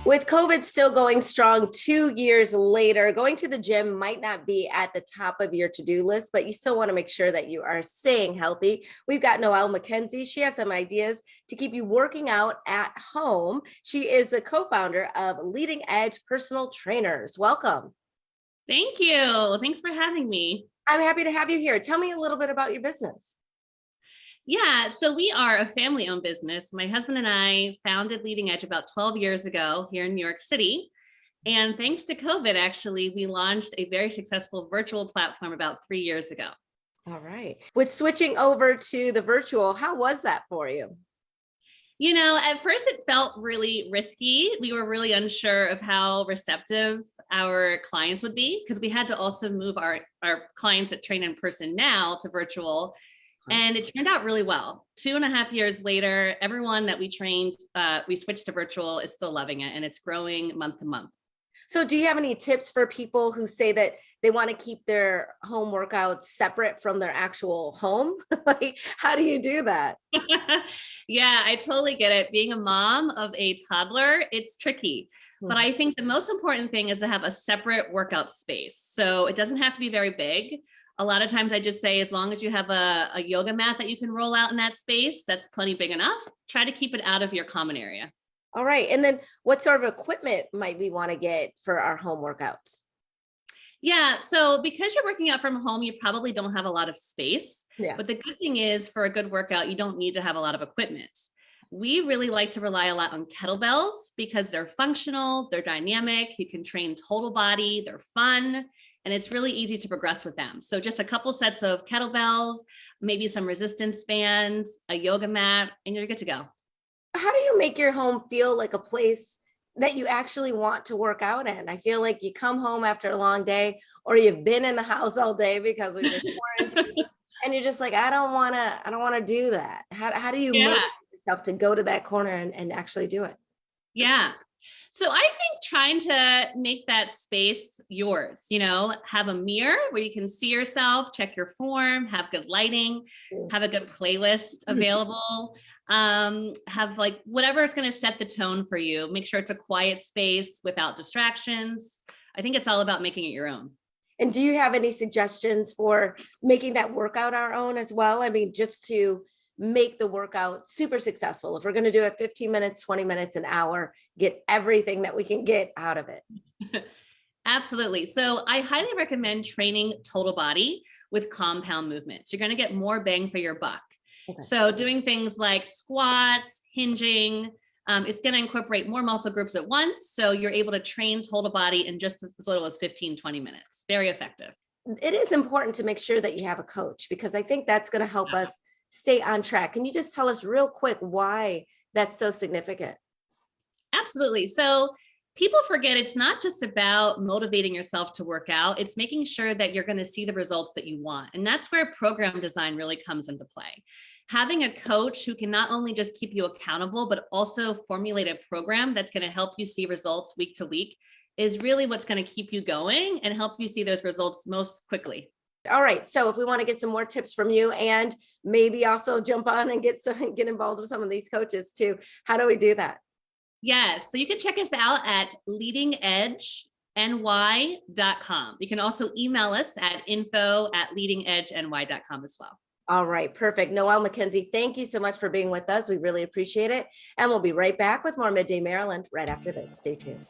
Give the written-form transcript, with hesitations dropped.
With COVID still going strong 2 years later, going to the gym might not be at the top of your to-do list, but you still want to make sure that you are staying healthy. We've got Noelle McKenzie. She has some ideas to keep you working out at home. She is the co-founder of Leading Edge Personal Trainers. Welcome. Thank you. Thanks for having me. I'm happy to have you here. Tell me a little bit about your business. Yeah, so we are a family-owned business. My husband and I founded Leading Edge about 12 years ago here in New York City. And thanks to COVID, actually, we launched a very successful virtual platform about 3 years ago. All right. With switching over to the virtual, how was that for you? You know, at first it felt really risky. We were really unsure of how receptive our clients would be because we had to also move our clients that train in person now to virtual. And it turned out really well. 2.5 years later, everyone that we trained, we switched to virtual is still loving it, and it's growing month to month. So do you have any tips for people who say that they want to keep their home workouts separate from their actual home? Like, how do you do that? Yeah, I totally get it. Being a mom of a toddler, it's tricky. But I think the most important thing is to have a separate workout space. So it doesn't have to be very big. A lot of times I just say, as long as you have a yoga mat that you can roll out in that space, that's plenty big enough. Try to keep it out of your common area. All right. And then what sort of equipment might we want to get for our home workouts? Yeah, so because you're working out from home, you probably don't have a lot of space. Yeah. But the good thing is, for a good workout, you don't need to have a lot of equipment. We really like to rely a lot on kettlebells because they're functional, they're dynamic, you can train total body, they're fun, and it's really easy to progress with them. So just a couple sets of kettlebells, maybe some resistance bands, a yoga mat, and you're good to go. How do you make your home feel like a place that you actually want to work out in? I feel like you come home after a long day, or you've been in the house all day because we've been quarantined, and you're just like, I don't want to do that. How do you Yeah. motivate yourself to go to that corner and actually do it? Yeah. So I think trying to make that space yours, have a mirror where you can see yourself, check your form, have good lighting, have a good playlist available, have like whatever is going to set the tone for you. Make sure it's a quiet space without distractions. I think it's all about making it your own. And do you have any suggestions for making that workout our own as well? I mean, just to make the workout super successful. If we're going to do it 15 minutes, 20 minutes, an hour, get everything that we can get out of it. Absolutely. So I highly recommend training total body with compound movements. You're going to get more bang for your buck. Okay. So doing things like squats, hinging, it's going to incorporate more muscle groups at once. So you're able to train total body in just as little as 15, 20 minutes. Very effective. It is important to make sure that you have a coach, because I think that's going to help us stay on track. Can you just tell us real quick why that's so significant? Absolutely. So people forget it's not just about motivating yourself to work out. It's making sure that you're going to see the results that you want. And that's where program design really comes into play. Having a coach who can not only just keep you accountable, but also formulate a program that's going to help you see results week to week is really what's going to keep you going and help you see those results most quickly. All right. So if we want to get some more tips from you, and maybe also jump on and get involved with some of these coaches too, how do we do that? Yes. So you can check us out at leadingedgeny.com. You can also email us at info@leadingedgeny.com as well. All right. Perfect. Noelle McKenzie, thank you so much for being with us. We really appreciate it. And we'll be right back with more Midday Maryland right after this. Stay tuned.